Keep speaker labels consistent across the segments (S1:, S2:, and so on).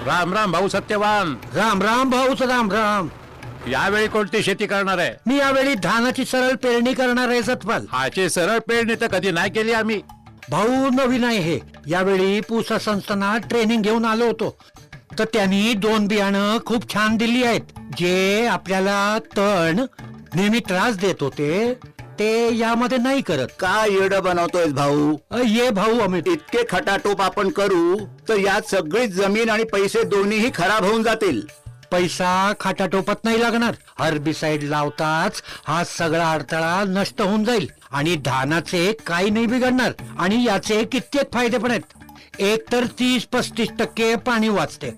S1: राम राम भाऊ सत्यवान.
S2: राम राम भाऊच राम राम.
S1: यावेळी कोणती शेती करणार आहे?
S2: मी यावेळी धानाची सरळ पेरणी करणार आहे सतपाल.
S1: हाची सरळ पेरणी तर कधी नाही केली आम्ही.
S2: भाऊ नवीन आहे हे. यावेळी पूसा संस्थानात ट्रेनिंग घेऊन आलो होतो, तर त्यांनी 2 बियाणं खूप छान दिली आहेत. जे आपल्याला तण नेहमी त्रास देत होते ते यामध्ये नाही करत.
S3: काय येड बनवतोय भाऊ?
S2: ये भाऊ अमित,
S3: इतके खटाटोप आपण करू तर यात सगळी जमीन आणि पैसे दोन्हीही खराब होऊन जातील.
S2: पैसा खाटाटोपात नाही लागणार. हर्बिसाइड लावताच हा सगळा अडथळा नष्ट होऊन जाईल आणि धानाचे काही नाही बिघडणार. आणि याचे कित्येक फायदे पण आहेत. एक तर 30-35% पाणी वाचते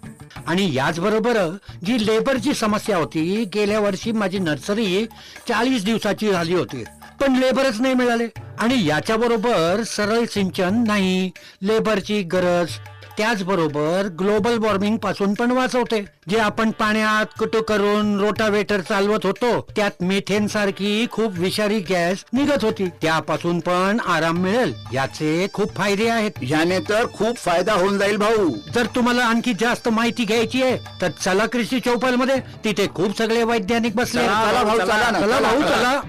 S2: आणि याचबरोबर जी लेबरची समस्या होती, गेल्या वर्षी माझी नर्सरी 40 दिवसाची झाली होती पण लेबरच नाही मिळाले. आणि याच्या बरोबर सरळ सिंचन नाही, लेबरची गरज, त्याचबरोबर ग्लोबल वॉर्मिंग पासून पण वाचवते. जे आपण पाण्यात कुटू करून रोटावेटर चालवत होतो त्यात मिथेन सारखी खूप विषारी गॅस निघत होती, त्यापासून पण आराम मिळेल. याचे खूप फायदे आहेत.
S3: याने तर खूप फायदा होऊन जाईल भाऊ.
S2: जर तुम्हाला आणखी जास्त माहिती घ्यायची आहे तर चला कृषी चौपाल मध्ये. तिथे खूप सगळे वैज्ञानिक बसले.
S3: चला भाऊ, चला ना,
S2: चला भाऊ चला.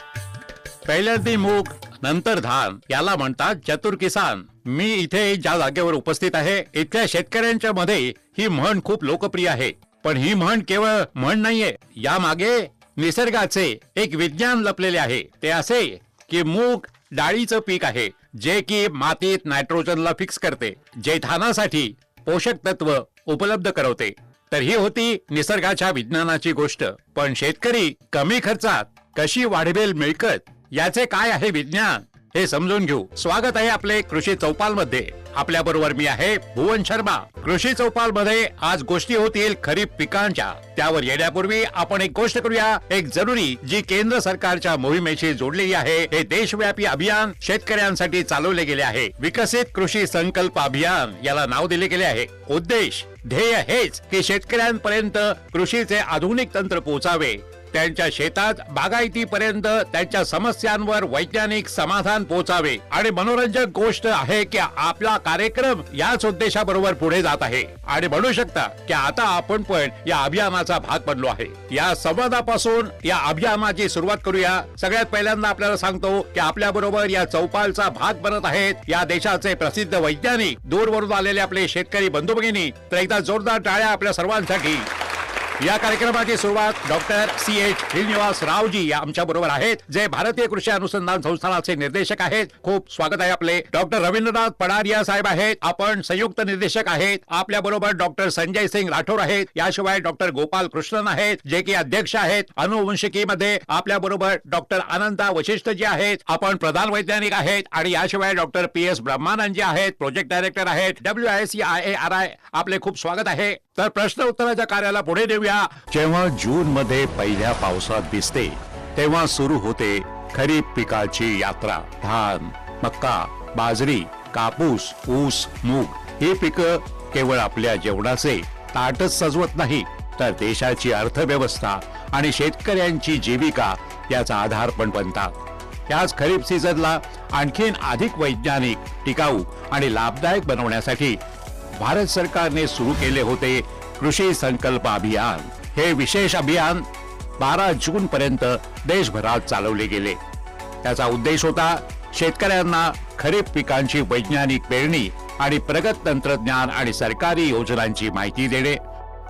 S1: पहिल्यांदा मूग, नंतर धान, याला म्हणतात चतुर किसान. मी इथे ज्या जागेवर उपस्थित आहे इथल्या शेतकऱ्यांच्या मध्ये ही म्हण खूप लोकप्रिय आहे. पण ही म्हण केवळ म्हण नाहीये, या मागे निसर्गाचे एक विज्ञान लपलेले आहे. ते असे की मूग डाळीचं पीक आहे जे की मातीत नायट्रोजनला फिक्स करते, जे धानासाठी पोषक तत्व उपलब्ध करवते. तर ही होती निसर्गाच्या विज्ञानाची गोष्ट. पण शेतकरी कमी खर्चात कशी वाढवेल मिळकत, याचे काय आहे विज्ञान, हे समजून घेऊ. स्वागत आहे आपले कृषी चौपाल मध्ये. आपल्या बरोबर मी आहे भुवन शर्मा. कृषी चौपाल मध्ये आज गोष्टी होतील खरीप पिकांच्या. त्यावर येण्यापूर्वी आपण एक गोष्ट करूया, एक जरुरी, जी केंद्र सरकारच्या मोहिमेशी जोडलेली आहे. हे देशव्यापी अभियान शेतकऱ्यांसाठी चालवले गेले आहे. विकसित कृषी संकल्प अभियान याला नाव दिले गेले आहे. उद्देश, ध्येय हेच की शेतकऱ्यांपर्यंत कृषीचे आधुनिक तंत्र पोहोचावे, त्यांच्या शेतात बागायतीपर्यंत त्यांच्या समस्यांवर वैज्ञानिक समाधान पोहोचावे. आणि मनोरंजक गोष्ट आहे की आपला कार्यक्रम याच उद्देशाबरोबर पुढे जात आहे. आणि म्हणू शकता की आता आपण पण या अभियानाचा भाग बनलो आहे. या संवादापासून या अभियानाची सुरुवात करूया. सगळ्यात पहिल्यांदा आपल्याला सांगतो की आपल्या बरोबर या चौपालचा भाग बनत आहेत या देशाचे प्रसिद्ध वैज्ञानिक, दूरवरून आलेले आपले शेतकरी बंधू भगिनी. तर एकदा जोरदार टाळ्या आपल्या सर्वांसाठी. या कार्यक्रमाची सुरुवात डॉक्टर CH श्रीनिवास रावजी आमच्या बरोबर आहेत, जे भारतीय कृषी अनुसंधान संस्थानाचे निर्देशक आहेत. खूप स्वागत आहे आपले. डॉक्टर रवींद्रनाथ पडारिया साहेब आहेत, आपण संयुक्त निर्देशक आहेत. आपल्या बरोबर डॉक्टर संजय सिंग राठोड आहेत. याशिवाय डॉक्टर गोपाल कृष्णन आहेत, जे की अध्यक्ष आहेत अनुवंशिकीमध्ये. आपल्या बरोबर डॉक्टर अनंता वशिष्ठ जी आहेत, आपण प्रधान वैज्ञानिक आहेत. आणि याशिवाय डॉक्टर PS ब्रह्मानंद जी आहेत, प्रोजेक्ट डायरेक्टर आहेत WICIARI. आपले खूप स्वागत आहे. तर प्रश्न उत्तराच्या कार्याला पुढे देऊया. जेव्हा जून मध्ये पहिल्या पावसात दिसते तेव्हा सुरू होते खरीप पिकाची यात्रा. धान, मक्का, बाजरी, कापूस, ऊस, मूग ही पिकं केवळ आपल्या जेवणाचे ताटच सजवत नाही, तर देशाची अर्थव्यवस्था आणि शेतकऱ्यांची जीविका याचा आधार पण बनतात. याच खरीप सीझनला आणखीन अधिक वैज्ञानिक, टिकाऊ आणि लाभदायक बनवण्यासाठी भारत सरकारने सुरू केले होते कृषी संकल्प अभियान. हे विशेष अभियान 12 जून पर्यंत देशभरात चालवले गेले. त्याचा उद्देश होता शेतकऱ्यांना खरीप पिकांची वैज्ञानिक पेरणी आणि प्रगत तंत्रज्ञान आणि सरकारी योजनांची माहिती देणे.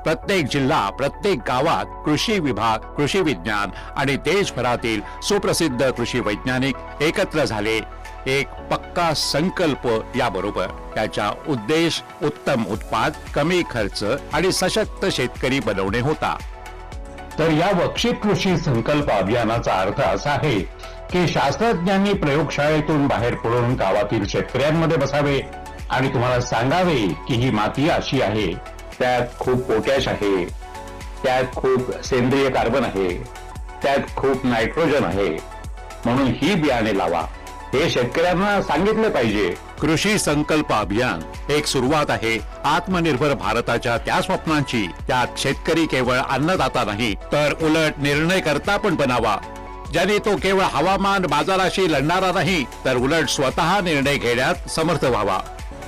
S1: प्रत्येक जिल्हा, प्रत्येक गावात कृषी विभाग, कृषी विज्ञान आणि देशभरातील सुप्रसिद्ध कृषी वैज्ञानिक एकत्र झाले. एक पक्का संकल्प याबरोबर. त्याचा उद्देश उत्तम उत्पाद, कमी खर्च आणि सशक्त शेतकरी बनवणे होता.
S4: तर या वक्षित कृषी संकल्प अभियानाचा अर्थ असा आहे की शास्त्रज्ञांनी प्रयोगशाळेतून बाहेर पडून गावातील शेतकऱ्यांमध्ये बसावे आणि तुम्हाला सांगावे की ही माती अशी आहे, त्यात खूप पोटॅश आहे, त्यात खूप सेंद्रिय कार्बन आहे, त्यात खूप नायट्रोजन आहे, म्हणून ही बियाणे लावा. हे शेतकऱ्यांना सांगितलं पाहिजे.
S1: कृषी संकल्प अभियान एक सुरुवात आहे आत्मनिर्भर भारताच्या त्या स्वप्नांची. त्यात शेतकरी केवळ अन्नदाता नाही, तर उलट निर्णयकर्ता पण बनावा. ज्याने तो केवळ हवामान बाजाराशी लढणारा नाही, तर उलट स्वतः निर्णय घेण्यात समर्थ व्हावा.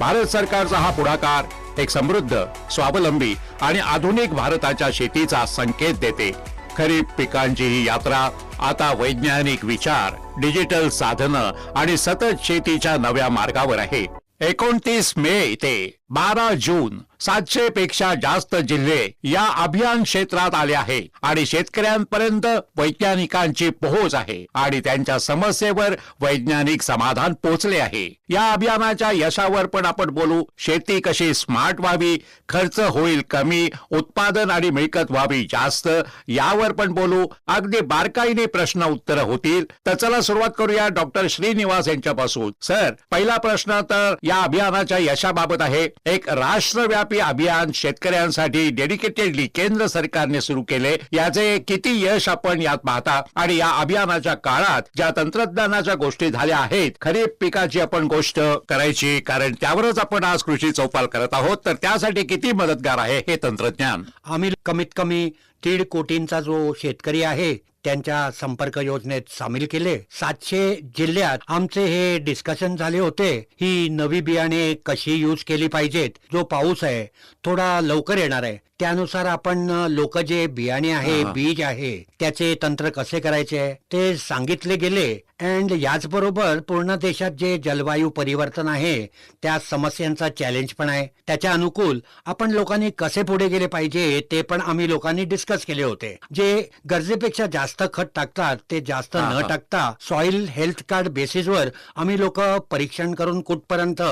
S1: भारत सरकारचा हा पुढाकार एक समृद्ध, स्वावलंबी आणि आधुनिक भारताच्या शेतीचा संकेत देते. खरीप पिकांची ही यात्रा आता वैज्ञानिक विचार, डिजिटल साधनं आणि सतत शेतीच्या नव्या मार्गावर आहे. 29 मे ते 12 जून 700 पेक्षा जास्त जिल्हे या अभियान क्षेत्रात आले आहे आणि शेतकऱ्यांपर्यंत वैज्ञानिकांची पोहोच आहे आणि त्यांच्या समस्येवर वैज्ञानिक समाधान पोहोचले आहे. या अभियानाच्या यशावर पण आपण बोलू. शेती कशी स्मार्ट व्हावी, खर्च होईल कमी, उत्पादन आणि मिळकत व्हावी जास्त, यावर पण बोलू. अगदी बारकाईने प्रश्न उत्तर होतील. तर चला सुरुवात करूया डॉक्टर श्रीनिवास यांच्यापासून. सर, पहिला प्रश्न तर या अभियानाच्या यशाबाबत आहे. एक राष्ट्रव्यापी अभियान शेतकऱ्यांसाठी डेडिकेटेडली केंद्र सरकारने सुरू केले. याचे किती यश आपण यात पाहता आणि या अभियानाच्या काळात ज्या तंत्रज्ञानाच्या गोष्टी झाल्या आहेत, खरीप पिकाची आपण गोष्ट करायची, कारण त्यावरच आपण आज कृषी चौपाल करत आहोत, तर त्यासाठी किती मदतगार आहे हे तंत्रज्ञान?
S2: आम्ही कमीत कमी 1.5 कोटींचा जो शेतकरी आहे त्यांच्या संपर्क योजनेत सामील केले. 700 जिल्ह्यात आमचे हे डिस्कशन झाले होते. ही नवी बियाणे कशी यूज केली पाहिजेत. जो पाऊस आहे थोडा लवकर येणार आहे, त्यानुसार आपण लोक जे बियाणे आहे, बीज आहे, त्याचे तंत्र कसे करायचे ते सांगितले गेले. अँड याचबरोबर पूर्ण देशात जे जलवायू परिवर्तन आहे त्या समस्यांचा चॅलेंज पण आहे. त्याच्या अनुकूल आपण लोकांनी कसे पुढे गेले पाहिजे ते पण आम्ही लोकांनी डिस्कस केले होते. जे गरजेपेक्षा जास्त खत टाकतात ते जास्त न टाकता सॉइल हेल्थ कार्ड बेसिसवर आम्ही लोक परीक्षण करून कुठपर्यंत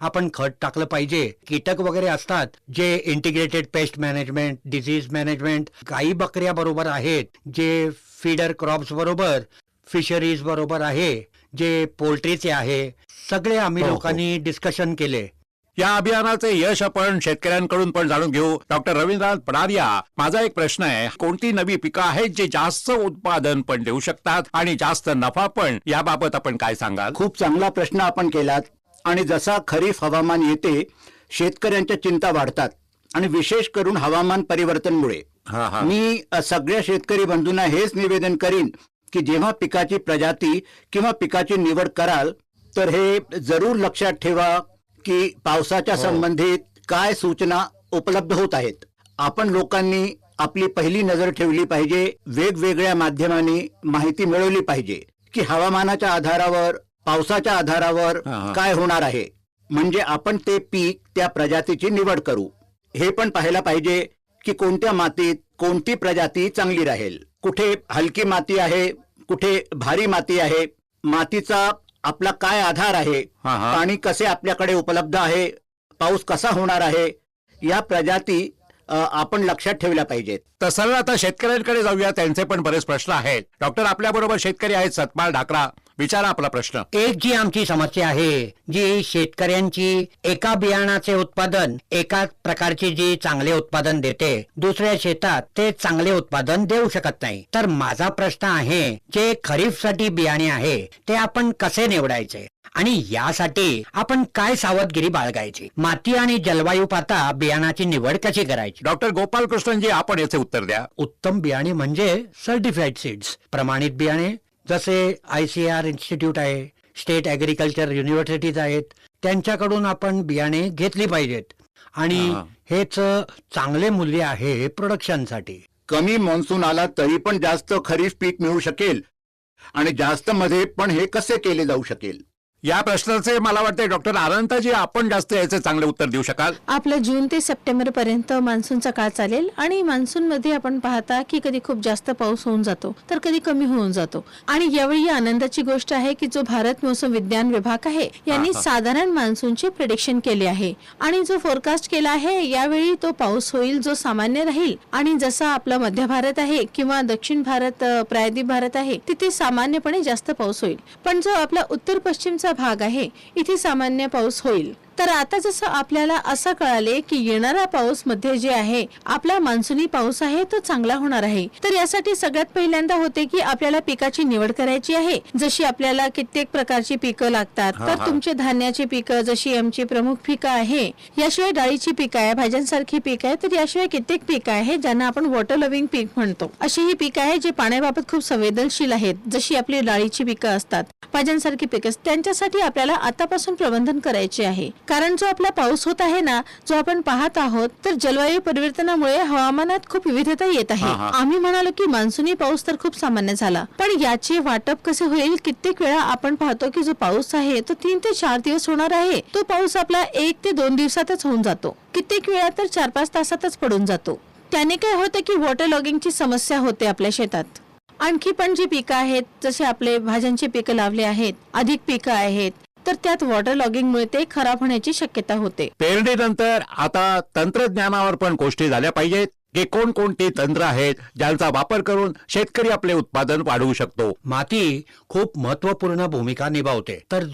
S2: आपण खत टाकलं पाहिजे. कीटक वगैरे असतात जे integrated pest management, disease management, गाई बकऱ्या बरोबर आहेत, जे फीडर क्रॉप्स बरोबर, फिशरीज बरोबर आहे, जे पोल्ट्रीचे आहे, सगळे आम्ही लोकांनी डिस्कशन केले.
S1: या अभियानाचे यश आपण शेतकऱ्यांकडून पण जाणून घेऊ. डॉक्टर रवींद्रनाथ पडारिया, माझा एक प्रश्न आहे, कोणती नवी पिकं आहेत जे जास्त उत्पादन पण देऊ शकतात आणि जास्त नफा पण, याबाबत आपण काय सांगाल?
S3: खूप चांगला प्रश्न आपण केलात. आणि जसा खरीप हवामान येते, शेतकऱ्यांच्या चिंता वाढतात आणि विशेष करून हवामान परिवर्तनमुळे. मी सगळ्या शेतकरी बंधूंना हेच निवेदन करीन की जेव्हा पिकाची प्रजाती किंवा पिकाची निवड कराल तर हे जरूर लक्षात ठेवा की पावसाच्या संबंधित काय सूचना उपलब्ध होत आहेत. आपण लोकांनी आपली पहिली नजर ठेवली पाहिजे. वेगवेगळ्या माध्यमांनी माहिती मिळवली पाहिजे की हवामानाच्या आधारावर, पावसाच्या आधारावर काय होणार आहे, म्हणजे आपण ते पीक, त्या प्रजातीची निवड करू. हे पण पाहायला पाहिजे की कोणत्या मातीत कोणती प्रजाती चांगली राहील. कुठे हलकी माती आहे, कुठे भारी माती आहे, मातीचा आपला काय आधार आहे, पाणी कसे आपल्याकडे उपलब्ध आहे, पाऊस कसा होणार आहे, या प्रजाती आपण लक्षात ठेवल्या पाहिजेत.
S1: तर सरळ आता शेतकऱ्यांकडे जाऊया. त्यांचे पण बरेच प्रश्न आहेत. डॉक्टर, आपल्या बरोबर शेतकरी आहेत सतपाल ढाकरा. विचारा आपला प्रश्न.
S2: एक जी आमची समस्या आहे, जी शेतकऱ्यांची एका बियाणाचे उत्पादन एका प्रकारचे जे चांगले उत्पादन देते, दुसऱ्या शेतात ते चांगले उत्पादन देऊ शकत नाही. तर माझा प्रश्न आहे, जे खरीपसाठी बियाणे आहे ते आपण कसे निवडायचे आणि यासाठी आपण काय सावधगिरी बाळगायची? माती आणि जलवायू पाहता बियाणाची निवड कशी करायची?
S1: डॉक्टर गोपाल कृष्णनजी, आपण याचे उत्तर द्या.
S2: उत्तम बियाणे म्हणजे सर्टिफाईड सीड्स, प्रमाणित बियाणे, जसे ICAR इन्स्टिट्यूट आहे, स्टेट ऍग्रिकल्चर युनिव्हर्सिटीज आहेत, त्यांच्याकडून आपण बियाणे घेतली पाहिजेत आणि हेच चांगले मूल्य आहे प्रोडक्शनसाठी.
S3: कमी मान्सून आला तरी पण जास्त खरीप पीक मिळू शकेल आणि जास्त मध्ये पण हे कसे केले जाऊ शकेल?
S1: या प्रश्नाचे मला वाटते डॉक्टर अनंतजी आपण जास्त याचे चांगले उत्तर देऊ शकाल.
S5: आपलं जून ते सप्टेंबर पर्यंत मान्सूनचा काळ चालेल आणि मान्सून मध्ये आपण पाहता की कधी खूप जास्त पाऊस होऊन जातो तर कधी कमी होऊन जातो. आणि यावेळी आनंदाची गोष्ट आहे की जो भारत मौसम विज्ञान विभाग आहे यांनी साधारण मान्सूनचे प्रिडिक्शन केले आहे आणि जो फोरकास्ट केला आहे यावेळी तो पाऊस होईल जो सामान्य राहील. आणि जसा आपला मध्य भारत आहे किंवा दक्षिण भारत, प्रायद्वीप भारत आहे तिथे सामान्यपणे जास्त पाऊस होईल, पण जो आपला उत्तर पश्चिमचा भाग आहे इथे सामान्य पाऊस होईल. तर आता जसं आपल्याला असं कळाले की येणारा पाऊस मध्ये जे आहे आपला मान्सूनी पाऊस आहे तो चांगला होणार आहे. तर यासाठी सगळ्यात पहिल्यांदा होते की आपल्याला पिकाची निवड करायची आहे. जशी आपल्याला कित्येक प्रकारची पिकं लागतात, तर तुमचे धान्याची पिकं जशी आमची प्रमुख पिकं आहे, याशिवाय डाळीची पिकं आहे, भाज्यांसारखी पिकं आहे, तर याशिवाय कित्येक पिकं आहे ज्यांना आपण वॉटर लव्हिंग पीक म्हणतो. अशी ही पिकं आहे जे पाण्याबाबत खूप संवेदनशील आहेत, जशी आपली डाळीची पिकं असतात, भाज्यांसारखी पिकं, त्यांच्यासाठी आपल्याला आतापासून प्रबंधन करायचे आहे. कारण जो आपला पाऊस होत आहे ना, जो आपण पाहत आहोत, तर जलवायू परिवर्तनामुळे हवामानात खूप विविधता येत आहे. आम्ही म्हणालो की मान्सूनी पाऊस तर खूप सामान्य झाला, पण याचे वाटप कसे होईल? कित्येक वेळा आपण पाहतो की जो पाऊस आहे तो 3 ते 4 दिवस होणार आहे, तो पाऊस आपला 1 ते 2 दिवसातच होऊन जातो. कित्येक वेळा तर 4-5 तासातच पडून जातो. त्याने काय होतं की वॉटर लॉगिंगची समस्या होते आपल्या शेतात. आणखी पण जी पिकं आहेत, जसे आपले भाज्यांची पिकं लावले आहेत, अधिक पिकं आहेत, तर त्यात वॉटर लॉगिंगमुळे ते खराब होण्याची शक्यता होते.
S1: पेरणीनंतर आता तंत्रज्ञानावर पण गोष्टी झाल्या पाहिजेत की कोणकोणती तंत्र आहेत ज्यांचा वापर करून शेतकरी आपले उत्पादन वाढवू शकतो.
S2: माती खूप महत्वपूर्ण भूमिका निभावते. तर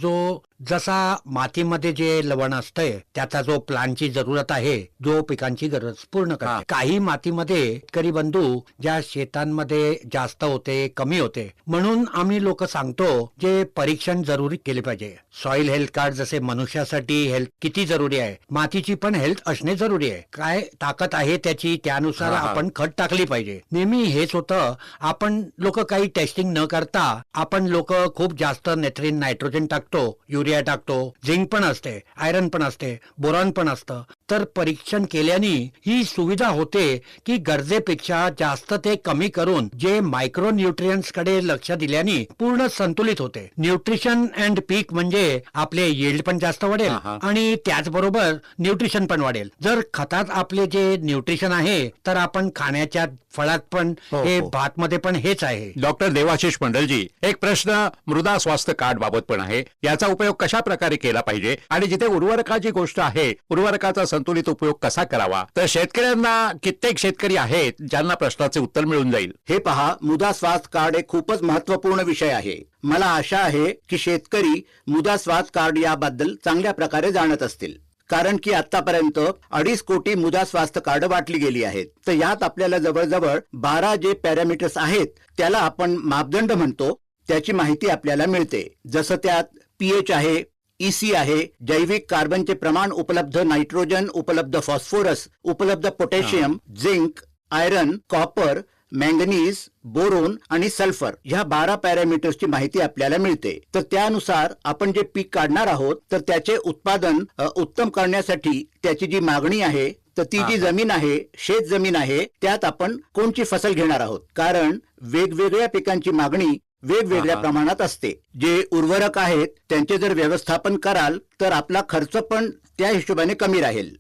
S2: जसा मातीमध्ये जे लवण असतंय त्याचा जो प्लांटची जरूरत आहे, जो पिकांची गरज पूर्ण करते. काही मातीमध्ये शेतकरी बंधू ज्या शेतांमध्ये जास्त होते, कमी होते, म्हणून आम्ही लोक सांगतो जे परीक्षण जरुरी केले पाहिजे. सॉइल हेल्थ कार्ड जसे मनुष्यासाठी हेल्थ किती जरुरी आहे, मातीची पण हेल्थ असणे जरुरी आहे. काय ताकद आहे त्याची, त्यानुसार आपण खत टाकली पाहिजे. नेहमी हेच होतं, आपण लोक काही टेस्टिंग न करता आपण लोक खूप जास्त नेत्रिन, नायट्रोजन टाकतो, युरिया टाकतो, झिंक पण असते, आयरन पण असते, बोरॉन पण असतं. तर परीक्षण केल्याने ही सुविधा होते की गरजेपेक्षा जास्त ते कमी करून जे मायक्रो न्यूट्रियन्स कडे लक्ष दिल्याने पूर्ण संतुलित होते. न्यूट्रिशन अँड पीक म्हणजे आपले यील्ड पण जास्त वाढेल आणि त्याचबरोबर न्यूट्रिशन पण वाढेल. जर खतात आपले जे न्यूट्रिशन आहे, तर आपण खाण्याच्या फळात पण हे भात मध्ये पण हेच आहे.
S1: डॉक्टर देवाशिष मंडलजी, एक प्रश्न मृदा स्वास्थ्य कार्ड बाबत पण आहे. याचा उपयोग कशा प्रकारे केला पाहिजे आणि जिथे उर्वरकाची गोष्ट आहे, उर्वरकाचा संतुलित उपयोग कसा करावा? तर शेतकऱ्यांना कित्येक शेतकरी आहेत ज्यांना प्रश्नाचे उत्तर मिळून जाईल.
S3: हे पहा, मृदा स्वास्थ्य कार्ड एक खूपच महत्वपूर्ण विषय आहे. मला आशा आहे की शेतकरी मृदा स्वास्थ्य कार्ड याबद्दल चांगल्या प्रकारे जाणत असतील, कारण की आतापर्यंत 2.5 कोटी मृदा स्वास्थ्य कार्ड वाटली गेली आहेत. तर यात आपल्याला जवळजवळ 12 जे पॅरामीटर्स आहेत, त्याला आपण मापदंड म्हणतो, त्याची माहिती आपल्याला मिळते. जसं त्यात पीएच आहे, ईसी आहे, जैविक कार्बनचे प्रमाण उपलब्ध, नायट्रोजन उपलब्ध, फॉस्फोरस उपलब्ध, potassium, zinc, iron, copper, manganese, boron आणि सल्फर, ह्या 12 पॅरामीटर्सची माहिती आपल्याला मिळते. तर त्यानुसार आपण जे पीक काढणार आहोत, तर त्याचे उत्पादन उत्तम करण्यासाठी त्याची जी मागणी आहे, तर ती जी जमीन आहे, शेत जमीन आहे, त्यात आपण कोणची फसल घेणार आहोत, कारण वेगवेगळ्या पिकांची मागणी वेगवेगळ्या प्रमाणात असते. जे उर्वरक आहेत त्यांचे जर व्यवस्थापन कराल तर आपला खर्च पण त्या हिशोबाने कमी राहील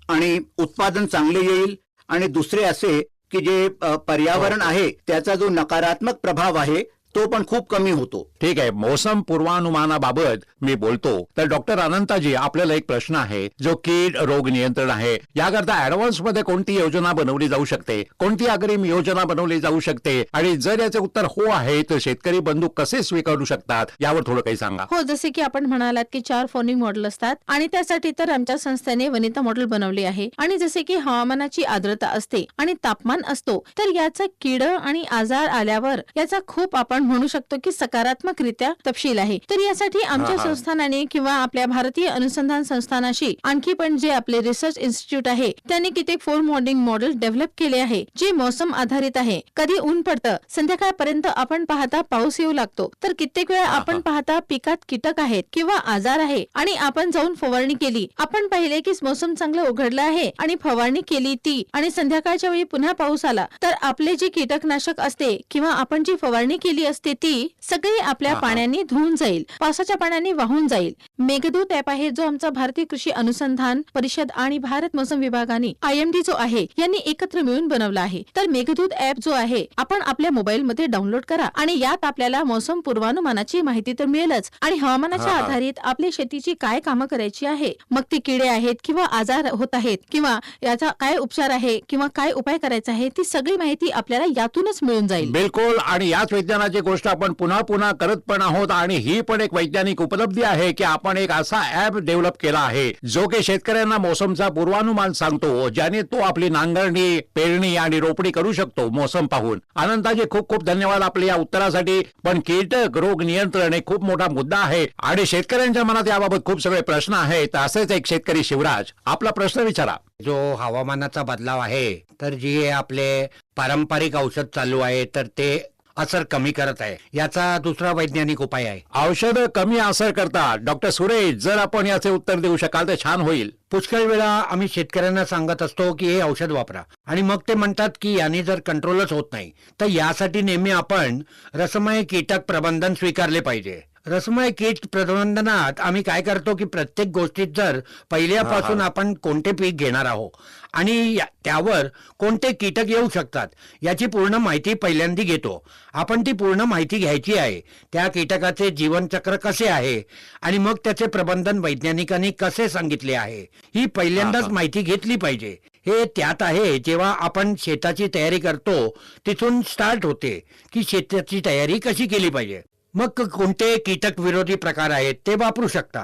S3: आणि उत्पादन चांगले येईल. आणि दुसरे असे की जे पर्यावरण आहे त्याचा जो नकारात्मक प्रभाव आहे तो पण खूप कमी होतो.
S1: ठीक आहे, मोसम पूर्वानुमानाबाबत मी बोलतो तर डॉक्टर अनंताजी, आपल्याला एक प्रश्न आहे जो कीड रोग नियंत्रण आहे. याकरता ऍडव्हान्स मध्ये कोणती योजना बनवली जाऊ शकते, कोणती अग्रिम योजना बनवली जाऊ शकते, आणि जर याचे उत्तर हो आहे तर शेतकरी बंधू कसे स्वीकारू शकतात, यावर थोडं काही सांगा.
S5: हो, जसे की आपण म्हणालात की 4 फॉर्मिंग मॉडेल असतात आणि त्यासाठी तर आमच्या संस्थेने वनिता मॉडेल बनवले आहे. आणि जसे की हवामानाची आर्द्रता असते आणि तापमान असतो, तर याचा कीड आणि आजार आल्यावर याचा खूप आपण म्हणू शकतो की सकारात्मकरित्या तपशील आहे. तर यासाठी आमच्या संस्थानाने किंवा आपल्या भारतीय अनुसंधान संस्थानाशी आणखी पण जे आपले रिसर्च इन्स्टिट्यूट आहे त्यांनी कित्येक 4 मॉर्निंग मॉडेल डेव्हलप केले आहे, जे मौसम आधारित आहे. कधी ऊन पडतं, संध्याकाळपर्यंत आपण पाहता पाऊस येऊ लागतो, तर कित्येक वेळा आपण पाहता पिकात कीटक आहेत किंवा आजार आहे आणि आपण जाऊन फवारणी केली. आपण पाहिले की मोसम चांगलं उघडलं आहे आणि फवारणी केली ती, आणि संध्याकाळच्या वेळी पुन्हा पाऊस आला, तर आपले जे कीटकनाशक असते किंवा आपण जी फवारणी केली असते ती सगळी आपल्या पाण्याने धुवून जाईल, पावसाच्या पाण्याने वाहून जाईल. मेघदूत ऍप आहे जो आमचा भारतीय कृषी अनुसंधान परिषद आणि भारत मोसम विभागाने IMD जो आहे यांनी एकत्र मिळून बनवला आहे. तर मेघदूत ऍप जो आहे आपण आपल्या मोबाईल मध्ये डाउनलोड करा आणि यात आपल्याला मोसम पूर्वानुमानाची माहिती तर मिळेलच, आणि हवामानाच्या आधारित आपल्या शेतीची काय कामं करायची आहे, मग ती किडे आहेत किंवा आजार होत आहेत किंवा याचा काय उपचार आहे किंवा काय उपाय करायचा आहे, ती सगळी माहिती आपल्याला यातूनच मिळून जाईल.
S1: बिलकुल, आणि याच विज्ञानाची गोष्ट आपण पुन्हा पुन्हा करत पण आहोत, आणि ही पण एक वैज्ञानिक उपलब्धी आहे की आपण एक असा ऍप डेव्हलप केला आहे जो की शेतकऱ्यांना मोसमचा पूर्वानुमान सांगतो, ज्याने तो आपली नांगरणी, पेरणी आणि रोपणी करू शकतो मोसम पाहून. अनंताजी, खूप खूप धन्यवाद आपल्या या उत्तरासाठी. पण कीटक रोग नियंत्रण एक खूप मोठा मुद्दा आहे आणि शेतकऱ्यांच्या मनात याबाबत खूप सगळे प्रश्न आहेत. असेच एक शेतकरी शिवराज, आपला प्रश्न विचारा.
S2: जो हवामानाचा बदलाव आहे, तर जी आपले पारंपरिक औषध चालू आहे, तर ते असर कमी करत आहे. याचा दुसरा वैज्ञानिक उपाय आहे.
S1: औषधं कमी असर करतात. डॉक्टर सुरेश, जर आपण याचे उत्तर देऊ शकाल तर छान होईल.
S2: पुष्कळ वेळा आम्ही शेतकऱ्यांना सांगत असतो की हे औषध वापरा, आणि मग ते म्हणतात की याने जर कंट्रोलच होत नाही, तर यासाठी नेहमी आपण रसमय कीटक प्रबंधन स्वीकारले पाहिजे. रसमय कीट प्रबंधनात आम्ही काय करतो की प्रत्येक गोष्टीत जर पहिल्यापासून आपण कोणते पीक घेणार आहोत आणि त्यावर कोणते कीटक येऊ शकतात याची पूर्ण माहिती पहिल्यांदा घेतो. आपण ती पूर्ण माहिती घ्यायची आहे. त्या कीटकाचे जीवनचक्र कसे आहे आणि मग त्याचे प्रबंधन वैज्ञानिकांनी कसे सांगितले आहे ही पहिल्यांदाच माहिती घेतली पाहिजे. हे त्यात आहे जेव्हा आपण शेताची तयारी करतो तिथून स्टार्ट होते की शेताची तयारी कशी केली पाहिजे. मग कोणते कीटक विरोधी प्रकार आहेत ते वापरू शकता.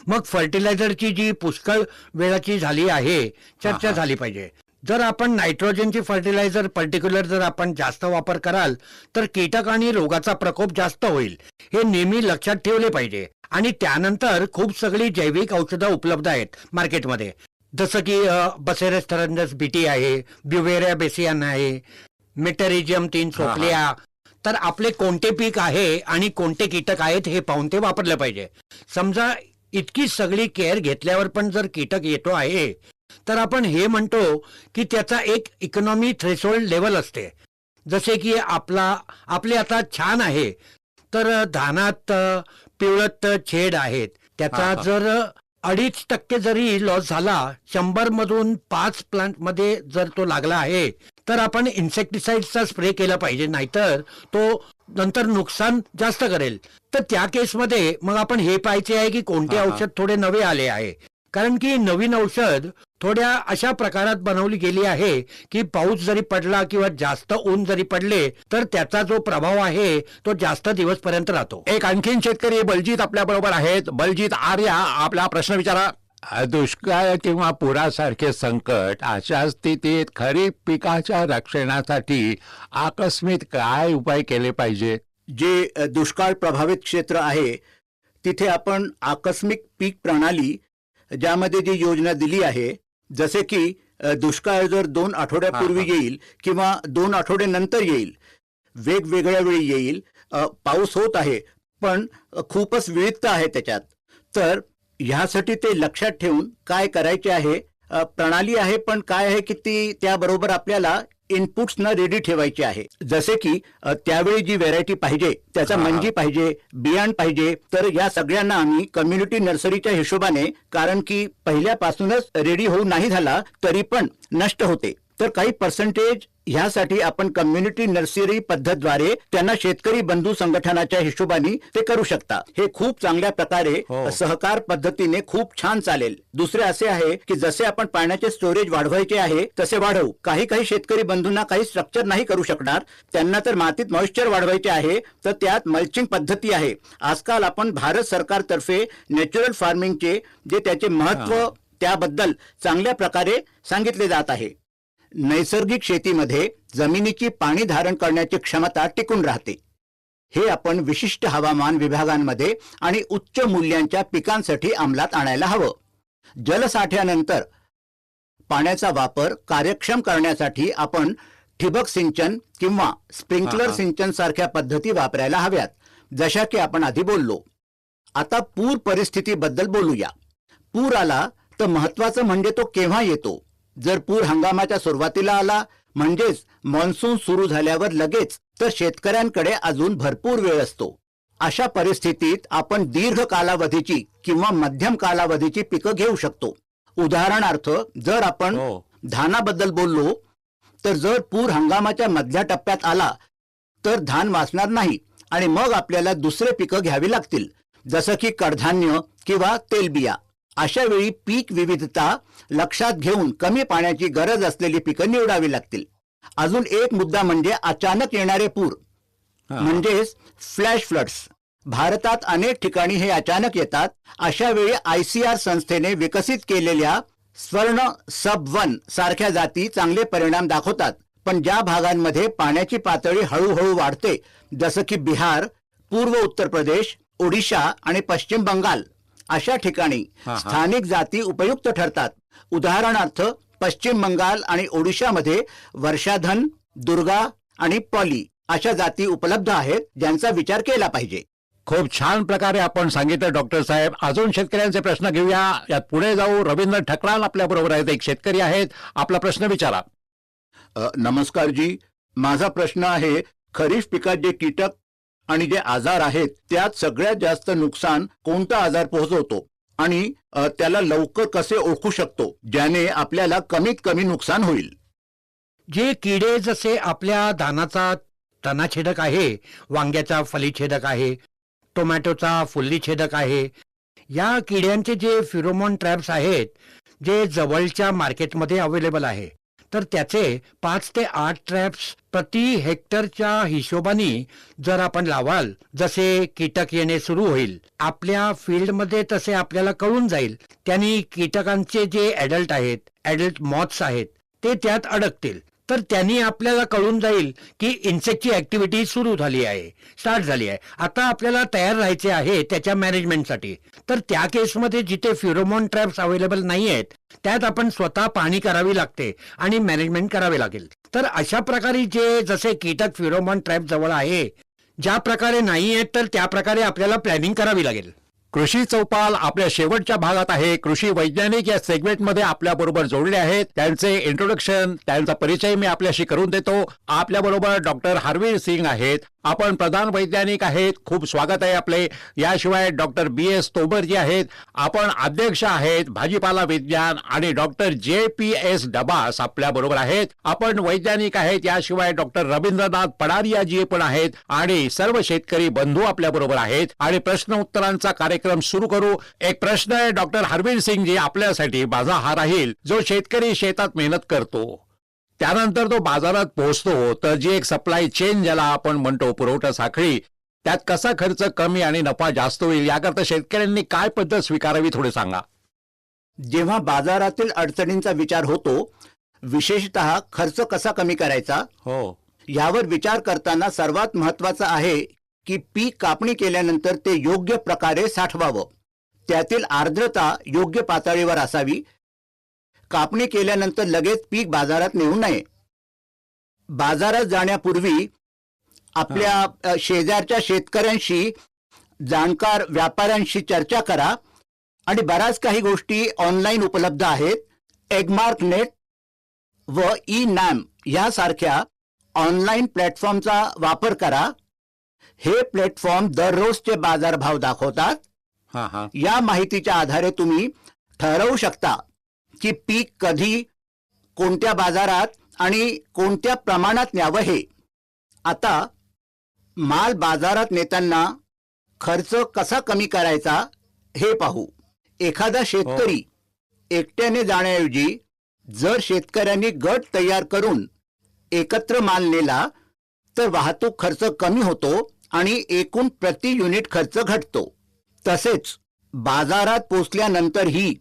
S2: मग फर्टिलायझरची जी पुष्कळ वेळाची झाली आहे चर्चा झाली पाहिजे. जर आपण नायट्रोजनची फर्टिलायझर पर्टिक्युलर जर आपण जास्त वापर कराल तर कीटक आणि रोगाचा प्रकोप जास्त होईल, हे नेहमी लक्षात ठेवले पाहिजे. आणि त्यानंतर खूप सगळी जैविक औषधं उपलब्ध आहेत मार्केटमध्ये, जसं की बसेरस थरंजस बीटी आहे, ब्युवेरिया बेसियन आहे, मेटरिजियम 3 सोपलिया. तर आपले कोणते पीक आहे आणि कोणते कीटक आहेत हे पाहून ते वापरलं पाहिजे. समजा इतकी सगळी केअर घेतल्यावर पण जर कीटक येतो आहे तर आपण हे म्हणतो की त्याचा एक इकॉनॉमी थ्रेशोल्ड लेवल असते. जसे की आपले आता छान आहे तर धानात पिवळट छेड आहेत, त्याचा जर 2.5% जरी लॉस झाला, 100 मधून 5 प्लांट मध्ये जर तो लागला आहे तर आपण इन्सेक्टिसाइडचा स्प्रे केला पाहिजे, नाहीतर तो नंतर नुकसान जास्त करेल. तर त्या केसमध्ये मग आपण हे पाहायचे आहे की कोणते औषध थोडे नवे आले आहे, कारण की नवीन औषध थोड्या अशा प्रकारात बनवली गेली आहे की पाऊस जरी पडला किंवा जास्त ऊन जरी पडले तर त्याचा जो प्रभाव आहे तो जास्त दिवसपर्यंत राहतो.
S1: एक आणखीन शेतकरी बलजीत आपल्या बरोबर आहेत. बलजीत आर्या, आपला प्रश्न विचारा.
S6: दुष्काळ किंवा पुरासारखे संकट अशा स्थितीत खरीप पिकाच्या रक्षणासाठी आकस्मिक काय उपाय केले पाहिजे?
S3: जे दुष्काळ प्रभावित क्षेत्र आहे तिथे आपण आकस्मिक पीक प्रणाली, ज्यामध्ये जी योजना दिली आहे, जसे की दुष्काळ जर 2 आठवड्यापूर्वी येईल किंवा 2 आठवड्यानंतर येईल, वेगवेगळ्या वेळी येईल, पाऊस होत आहे पण खूपच विविधता आहे त्याच्यात, तर ह्यासाठी ते लक्षात ठेवून काय करायचे आहे, प्रणाली आहे पण काय आहे की ती त्याबरोबर आपल्याला इनपुट्स न रेडी ठेवायचे आहे. जसे की त्यावेळी जी व्हेरायटी पाहिजे, त्याचा मंजी पाहिजे, बियाण पाहिजे, तर या सगळ्यांना आम्ही कम्युनिटी नर्सरीच्या हिशोबाने, कारण की पहिल्यापासूनच रेडी होऊ नाही झाला तरी पण नष्ट होते, तर काही पर्सेंटेज ह्यासाठी आपण कम्युनिटी नर्सरी पद्धतद्वारे त्यांना शेतकरी बंधू संघटनाच्या हिशोबाने ते करू शकता. हे खूप चांगल्या प्रकारे सहकार पद्धतीने खूप छान चालेल. दुसरे असे आहे की जसे आपण पाण्याचे स्टोरेज वाढवायचे आहे तसे वाढवू. काही शेतकरी बंधूंना काही स्ट्रक्चर नाही करू शकणार, त्यांना तर मातीत मॉइश्चर वाढवायचे आहे, तर त्यात मल्चिंग पद्धती आहे. आजकाल आपण भारत सरकारतर्फे नॅचरल फार्मिंगचे जे त्याचे महत्व त्याबद्दल चांगल्या प्रकारे सांगितले जात आहे. नैसर्गिक शेतीमध्ये जमिनीची पाणी धारण करण्याची क्षमता टिकून राहते. हे आपण विशिष्ट हवामान विभागांमध्ये आणि उच्च मूल्यांच्या पिकांसाठी अंमलात आणायला हवं. जलसाठ्यानंतर पाण्याचा वापर कार्यक्षम करण्यासाठी आपण ठिबक सिंचन किंवा स्प्रिंकलर सिंचन सारख्या पद्धती वापरायला हव्यात, जशा की आपण आधी बोललो. आता पूर परिस्थितीबद्दल बोलूया. पूर आला तर महत्वाचं म्हणजे तो केव्हा येतो. जर पूर हंगामाच्या सुरुवातीला आला, म्हणजेच मान्सून सुरू झाल्यावर लगेच, तर शेतकऱ्यांकडे अजून भरपूर वेळ असतो. अशा परिस्थितीत आपण दीर्घ कालावधीची किंवा मध्यम कालावधीची पिकं घेऊ शकतो. उदाहरणार्थ जर आपण धानाबद्दल बोललो तर जर पूर हंगामाच्या मधल्या टप्प्यात आला तर धान वाचणार नाही आणि मग आपल्याला दुसरे पिकं घ्यावी लागतील, जसं की कडधान्य किंवा तेलबिया. अशा वेळी पीक विविधता लक्षात घेऊन कमी पाण्याची गरज असलेली पिकं निवडावी लागतील. अजून एक मुद्दा म्हणजे अचानक येणारे पूर, म्हणजेच फ्लॅश फ्लड्स. भारतात अनेक ठिकाणी हे अचानक येतात. अशा वेळी ICAR संस्थेने विकसित केलेल्या स्वर्ण सब-1 सारख्या जाती चांगले परिणाम दाखवतात. पण ज्या भागांमध्ये पाण्याची पातळी हळूहळू वाढते, जसं की बिहार, पूर्व उत्तर प्रदेश, ओडिशा आणि पश्चिम बंगाल, अशा ठिकाणी स्थानिक जाती उपयुक्त ठरतात. उदाहरणार्थ पश्चिम बंगाल आणि ओडिशामध्ये वर्षाधन, दुर्गा आणि पॉली अशा जाती उपलब्ध आहेत ज्यांचा विचार केला पाहिजे.
S1: खूप छान प्रकारे आपण सांगितलं डॉक्टर साहेब. अजून शेतकऱ्यांचे प्रश्न घेऊया. यात पुढे जाऊ. रवींद्र ठकराल आपल्या बरोबर आहेत, एक शेतकरी आहेत. आपला प्रश्न विचारा.
S3: नमस्कार जी, माझा प्रश्न आहे, खरीप पिकात जे कीटक आणि जे आजार आहेत त्यात सगळ्यात जास्त नुकसान कोणता आजार पोहोचवतो आणि त्याला लवकर कसे ओळखू शकतो ज्याने आपल्याला कमीत कमी नुकसान होईल?
S2: जे किडे जसे आपल्या धानाचा तणाछेदक आहे, वांग्याचा फलीछेदक आहे, टोमॅटोचा फुल्लीछेदक आहे, या किड्यांचे जे फिरोमोन ट्रॅप्स आहेत जे जवळच्या मार्केटमध्ये अवेलेबल आहे, तर त्याचे 5 ते 8 ट्रॅप्स प्रति हेक्टरच्या हिशोबाने जर आपण लावाल, जसे कीटक येणे सुरू होईल आपल्या फील्डमध्ये तसे आपल्याला कळून जाईल. त्यांनी कीटकांचे जे ॲडल्ट मॉथ्स आहेत ते त्यात अडकतील. तर त्यांनी आपल्याला कळून जाईल की इन्सेक्टची ऍक्टिव्हिटी सुरू झाली आहे, स्टार्ट झाली आहे. आता आपल्याला तयार राहायचे आहे त्याच्या मॅनेजमेंटसाठी. तर त्या केसमध्ये जिथे फिरोमोन ट्रॅप्स अवेलेबल नाही आहेत त्यात आपण स्वतः पाहणी करावी लागते आणि मॅनेजमेंट करावे लागेल. तर अशा प्रकारे जसे कीटक फिरोमोन ट्रॅप जवळ आहे, ज्या प्रकारे नाही आहेत तर त्या प्रकारे आपल्याला प्लॅनिंग करावी लागेल.
S1: कृषी चौपाल आपल्या शेवटच्या भागात आहे. कृषी वैज्ञानिक या सेगमेंटमध्ये आपल्या बरोबर जोडले आहेत. त्यांचे इंट्रोडक्शन, त्यांचा परिचय मी आपल्याशी करून देतो. आपल्या बरोबर डॉक्टर हरवीर सिंग आहेत. आपण प्रधान वैज्ञानिक आहेत. खूप स्वागत आहे आपले. याशिवाय डॉक्टर BS तोमर जी आहेत. आपण अध्यक्ष आहेत भाजीपाला विज्ञान, आणि डॉक्टर JPS डबास आपल्या बरोबर आहेत. आपण वैज्ञानिक आहेत. याशिवाय डॉक्टर रवींद्रनाथ पडारिया जी पण आहेत, आणि सर्व शेतकरी बंधू आपल्या बरोबर आहेत. आणि प्रश्न उत्तरांचा कार्यक्रम सुरू करू. एक प्रश्न आहे डॉक्टर हरवीर सिंग जी आपल्यासाठी. माझा हा राहील, जो शेतकरी शेतात मेहनत करतो त्यानंतर तो बाजारात पोहोचतो, तर जी एक सप्लाय चेन ज्याला आपण म्हणतो, पुरवठा साखळी, त्यात कसा खर्च कमी आणि नफा जास्त होईल याकरता शेतकऱ्यांनी काय पद्धत स्वीकारावी थोडे सांगा.
S3: जेव्हा बाजारातील अडचणींचा विचार होतो, विशेषतः खर्च कसा कमी करायचा
S1: हो,
S3: यावर विचार करताना सर्वात महत्वाचं आहे की पीक कापणी केल्यानंतर ते योग्य प्रकारे साठवावं. त्यातील आर्द्रता योग्य पातळीवर असावी. कापणी केल्यानंतर लगेच पीक बाजारात नेऊ नये. बाजारात जाण्यापूर्वी आपल्या शेजारच्या शेतकऱ्यांशी, जाणकार व्यापाऱ्यांशी चर्चा करा. आणि बऱ्याच काही गोष्टी ऑनलाईन उपलब्ध आहेत. एगमार्क नेट व ई-नॅम यासारख्या ऑनलाईन प्लॅटफॉर्मचा वापर करा. हे प्लॅटफॉर्म दररोजचे बाजारभाव दाखवतात.
S1: हा हा,
S3: या माहितीच्या आधारे तुम्ही ठरवू शकता की पीक कधी, कोणत्या बाजारात आणि कोणत्या प्रमाणात न्यावं हे. आता माल बाजारात नेताना खर्च कसा कमी करायचा हे पाहू. एखादा शेतकरी एकट्याने जाण्याऐवजी जर शेतकऱ्यांनी गट तयार करून एकत्र माल नेला तर वाहतूक खर्च कमी होतो आणि एकूण प्रति युनिट खर्च घटतो. तसेच बाजारात पोचल्यानंतरही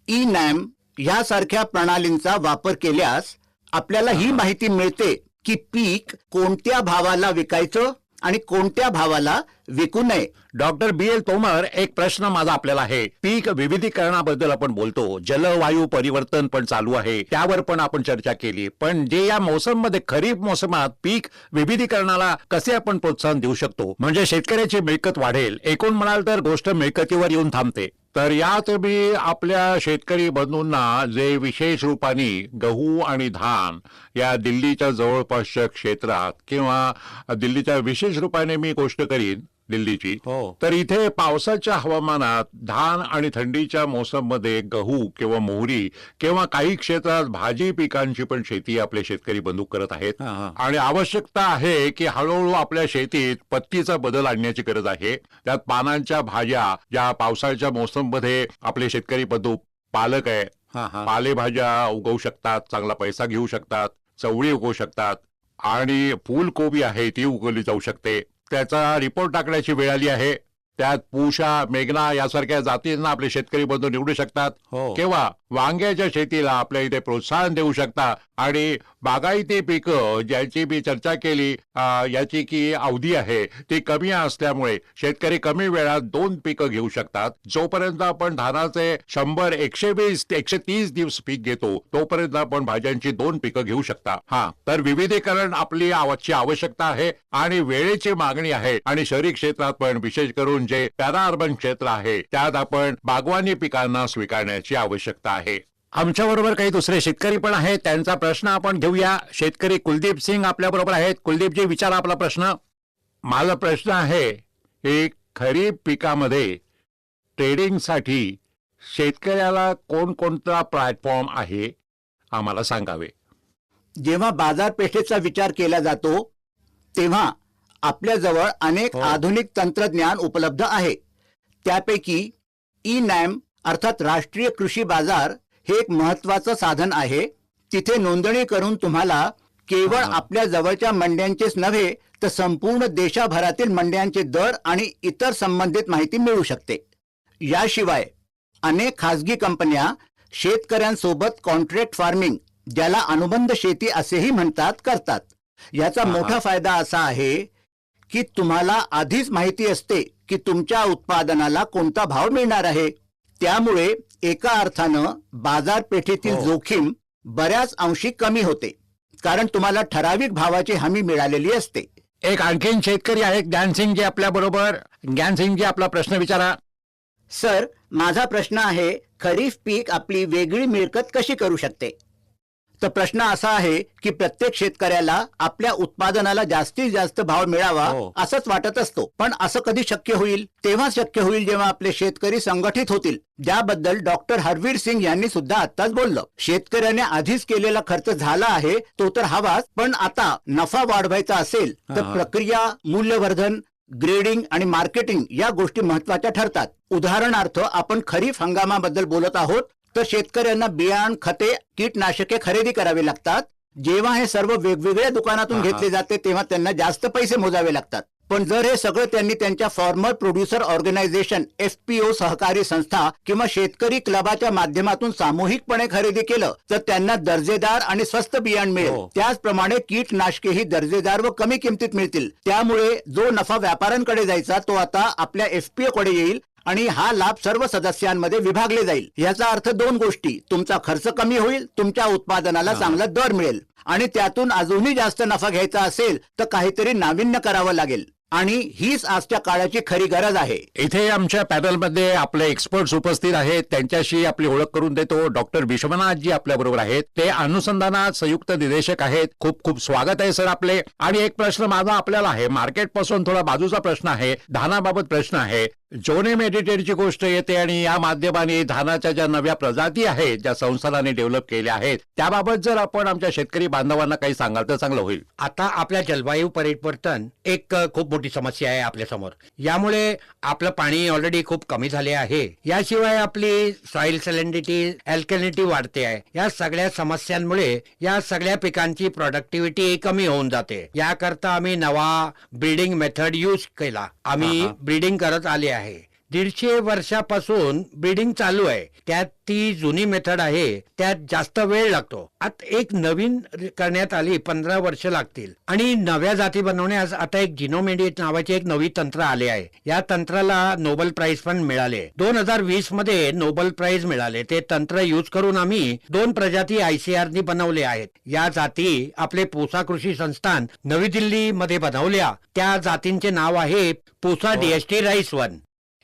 S3: ई-नॅम यासारख्या प्रणालींचा वापर केल्यास आपल्याला ही माहिती मिळते की पीक कोणत्या भावाला विकायचं आणि कोणत्या भावाला विकू नये.
S1: डॉक्टर BL तोमर, एक प्रश्न माझा आपल्याला आहे. पीक विविधीकरणाबद्दल आपण बोलतो, जलवायू परिवर्तन पण चालू आहे, त्यावर पण आपण चर्चा केली. पण जे या मोसममध्ये, खरीप मोसमात पीक विविधीकरणाला कसे आपण प्रोत्साहन देऊ शकतो, म्हणजे शेतकऱ्याची मिळकत वाढेल? एकूण म्हणाल तर गोष्ट मिळकतीवर येऊन थांबते. तर यात मी आपल्या शेतकरी बंधूंना जे विशेष रूपाने गहू आणि धान या दिल्लीच्या जवळपासच्या क्षेत्रात, किंवा दिल्लीच्या विशेष रूपाने मी गोष्ट करीन दिल्लीची, तर इथे पावसाच्या हवामानात धान आणि थंडीच्या मोसममध्ये गहू किंवा मोहरी किंवा काही क्षेत्रात भाजी पिकांची पण शेती आपले शेतकरी बंधू करत आहेत. आणि आवश्यकता आहे की हळूहळू आपल्या शेतीत पत्तीचा बदल आणण्याची गरज आहे. त्यात पानांच्या भाज्या, ज्या पावसाळ्याच्या मोसममध्ये आपले शेतकरी बंधू पालक आहे, पालेभाज्या उगवू शकतात, चांगला पैसा घेऊ शकतात, चवळी उगवू शकतात, आणि फुलकोबी आहे ती उगवली जाऊ शकते. त्याचा रिपोर्ट टाकण्याची वेळ आली आहे. त्यात पूषा, मेघना यासारख्या जातींना आपले शेतकरी बंधू निवडू शकतात. किंवा
S6: वांग्याच्या शेतीला आपल्या इथे प्रोत्साहन देऊ शकता आणि बागायती पिकं ज्याची मी चर्चा केली याची की अवधी आहे ती कमी असल्यामुळे शेतकरी कमी वेळात 2 पिकं घेऊ शकतात. जोपर्यंत आपण धानाचे 100, 120, 130 दिवस पीक घेतो तोपर्यंत आपण भाज्यांची 2 पिकं घेऊ शकता. तर विविधीकरण आपली आवश्यकता आहे आणि वेळेची मागणी आहे आणि शहरी क्षेत्रात पण विशेष करून जे पॅरा अर्बन क्षेत्र आहे त्यात आपण बागवानी पिकांना स्वीकारण्याची आवश्यकता आहे.
S1: आमच्या बरोबर काही दुसरे शेतकरी पण आहेत, त्यांचा प्रश्न आपण घेऊया. शेतकरी कुलदीप सिंग आपल्या बरोबर आहेत. कुलदीपजी, विचारा आपला प्रश्न.
S6: माझा प्रश्न आहे की खरीप पिकामध्ये ट्रेडिंगसाठी शेतकऱ्याला कोणकोणता प्लॅटफॉर्म आहे आम्हाला सांगावे.
S3: जेव्हा बाजारपेठेचा विचार केला जातो तेव्हा आपल्याजवळ अनेक आधुनिक तंत्रज्ञान उपलब्ध आहे. त्यापैकी ई-नॅम अर्थात राष्ट्रीय कृषी बाजार हे एक महत्वाचं साधन आहे. तिथे नोंदणी करून तुम्हाला केवळ आपल्या जवळच्या मंड्यांचेच नव्हे तर संपूर्ण देशभरातील मंड्यांचे दर आणि इतर संबंधित माहिती मिळू शकते. याशिवाय अनेक खासगी कंपन्या शेतकऱ्यांसोबत कॉन्ट्रॅक्ट फार्मिंग, ज्याला अनुबंध शेती असेही म्हणतात, करतात. याचा मोठा फायदा असा आहे की तुम्हाला आधीच माहिती असते की तुमच्या उत्पादनाला कोणता भाव मिळणार आहे. त्यामुळे एका अर्थानं बाजारपेठेतील जोखीम बऱ्याच अंशी कमी होते, कारण तुम्हाला ठराविक भावाची हमी मिळालेली असते.
S1: एक आणखीन शेतकरी आहेत, ज्ञानसिंगजी आपल्या बरोबर. ज्ञानसिंगजी, आपला प्रश्न विचारा.
S3: सर, माझा प्रश्न आहे, खरीप पीक आपली वेगळी मिळकत कशी करू शकते? तर प्रश्न असा आहे की प्रत्येक शेतकऱ्याला आपल्या उत्पादनाला जास्तीत जास्त भाव मिळावा असंच वाटत असतो. पण असं कधी शक्य होईल? तेव्हा शक्य होईल जेव्हा आपले शेतकरी संघटित होतील, ज्याबद्दल डॉक्टर हरवीर सिंग यांनी सुद्धा आत्ताच बोललं. शेतकऱ्याने आधीच केलेला खर्च झाला आहे तो तर हवाच, पण आता नफा वाढवायचा असेल तर प्रक्रिया, मूल्यवर्धन, ग्रेडिंग आणि मार्केटिंग या गोष्टी महत्वाच्या ठरतात. उदाहरणार्थ, आपण खरीप हंगामाबद्दल बोलत आहोत तर शेतकऱ्यांना बियाण, खते, कीटनाशके खरेदी करावी लागतात. जेव्हा हे सर्व वेगवेगळ्या दुकानातून घेतले जाते तेव्हा त्यांना जास्त पैसे मोजावे लागतात. पण जर हे सगळं त्यांनी त्यांच्या फॉर्मर प्रोड्युसर ऑर्गनायझेशन, FPO, सहकारी संस्था किंवा शेतकरी क्लबाच्या माध्यमातून सामूहिकपणे खरेदी केलं तर त्यांना दर्जेदार आणि स्वस्त बियाण मिळेल. त्याचप्रमाणे कीटनाशकेही दर्जेदार व कमी किमतीत मिळतील. त्यामुळे जो नफा व्यापाऱ्यांकडे जायचा तो आता आपल्या FPO कडे येईल आणि हा लाभ सर्व सदस्यांमध्ये विभागले जाईल. याचा अर्थ 2 गोष्टी: तुमचा खर्च कमी होईल, तुमच्या उत्पादनाला चांगला दर मिळेल आणि त्यातून अजूनही जास्त नफा घ्यायचा असेल तर काहीतरी नाविन्य करावं लागेल. आणि हीच आजच्या काळाची खरी गरज आहे.
S1: इथे आमच्या पॅनलमध्ये आपले एक्सपर्ट्स उपस्थित आहेत, त्यांच्याशी आपली ओळख करून देतो. डॉक्टर विश्वनाथजी आपल्या बरोबर आहेत, ते अनुसंधानात संयुक्त निदेशक आहेत. खूप खूप स्वागत आहे सर आपले. आणि एक प्रश्न माझा आपल्याला आहे, मार्केट पासून थोडा बाजूचा प्रश्न आहे, धानाबाबत प्रश्न आहे. जोने मेडिटेटची गोष्ट येते आणि या माध्यमाने धानाच्या ज्या नव्या प्रजाती आहेत, ज्या संस्थानाने डेव्हलप केल्या आहेत, त्याबाबत जर आपण आमच्या शेतकरी बांधवांना काही सांगाल तर चांगलं होईल.
S2: आता आपल्या जलवायू परिवर्तन एक खूप मोठी समस्या आहे आपल्या समोर. यामुळे आपलं पाणी ऑलरेडी खूप कमी झाले आहे. याशिवाय आपली सॉइल सॅलिनिटी, अल्कलिनिटी वाढते आहे. या सगळ्या समस्यांमुळे या सगळ्या पिकांची प्रोडक्टिव्हिटी कमी होऊन जाते. याकरता आम्ही नवा ब्रीडिंग मेथड यूज केला. आम्ही ब्रीडिंग करत आले आहे. 150 वर्षापासून ब्रीडिंग चालू आहे. त्यात ती जुनी मेथड आहे, त्यात जास्त वेळ लागतो. आता एक नवीन करण्यात आली, 15 वर्ष लागतील. आणि नव्या जाती बनवण्यास आता एक जिनोमेडिएट नावाचे एक नवी तंत्र आले आहे. या तंत्राला नोबेल प्राइज पण मिळाले. 2020 मध्ये नोबेल प्राइज मिळाले. ते तंत्र यूज करून आम्ही 2 प्रजाती ICARनी बनवले आहेत. या जाती आपले पूसा कृषी संस्थान नवी दिल्ली मध्ये बनवल्या. त्या जातींचे नाव आहे पूसा DST राईस 1.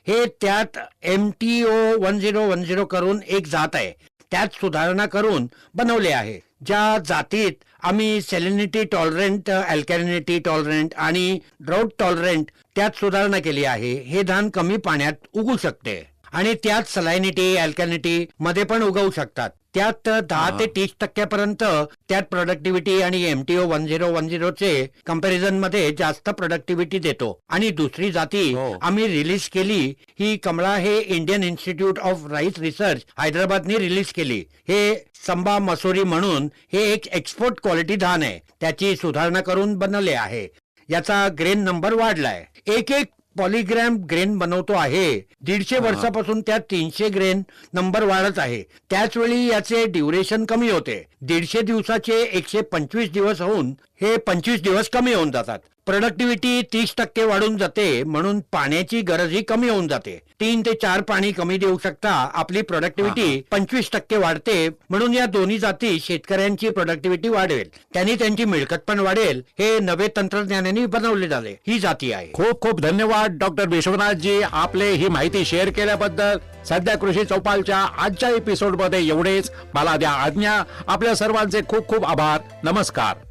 S2: हे त्यात MTO 1010 करून एक जात आहे, त्यात सुधारणा करून बनवले आहे. ज्या जातीत आम्ही सॅलिनिटी टॉलरंट, अल्कॅलिनिटी टॉलरंट आणि ड्राउट टॉलरंट त्यात सुधारणा केली आहे. हे धान कमी पाण्यात उगू शकते आणि त्यात सलायनिटी, अल्कॅलिनिटी मध्ये पण उगवू शकतात. त्यात 10 ते 30% त्यात प्रोडक्टिव्हिटी आणि MTO 1010 चे कंपॅरिझन मध्ये जास्त प्रोडक्टिव्हिटी देतो. आणि दुसरी जाती आम्ही रिलीज केली, ही कमळा हे Indian Institute of Rice Research हैदराबादनी रिलीज केली. हे संबा मसोरी म्हणून हे एक एक्सपोर्ट क्वालिटी धान आहे. त्याची सुधारणा करून बनवले आहे. याचा ग्रेन नंबर वाढलाय. एक पॉलिग्रॅम ग्रेन बनवतो आहे 150 वर्षापासून त्या 300 ग्रेन नंबर वाढत आहे. त्याच वेळी याचे ड्युरेशन कमी होते. 150 दिवसाचे 125 दिवस होऊन हे 25 दिवस कमी होऊन जातात. प्रोडक्टिव्हिटी 30% वाढून जाते, म्हणून पाण्याची गरजही कमी होऊन जाते. 3 ते 4 पाणी कमी देऊ शकता, आपली प्रोडक्टिव्हिटी 25% वाढते. म्हणून या दोन्ही जाती शेतकऱ्यांची प्रोडक्टिव्हिटी वाढवेल, त्यांनी त्यांची मिळकत पण वाढेल. हे नवे तंत्रज्ञानाने बनवले झाले ही जाती आहे.
S1: खूप खूप धन्यवाद डॉक्टर विश्वनाथजी, आपले ही माहिती शेअर केल्याबद्दल. सध्या कृषी चौपालच्या आजच्या एपिसोड मध्ये एवढेच. मला द्या आज्ञा. आपल्या सर्वांचे खूप खूप आभार. नमस्कार.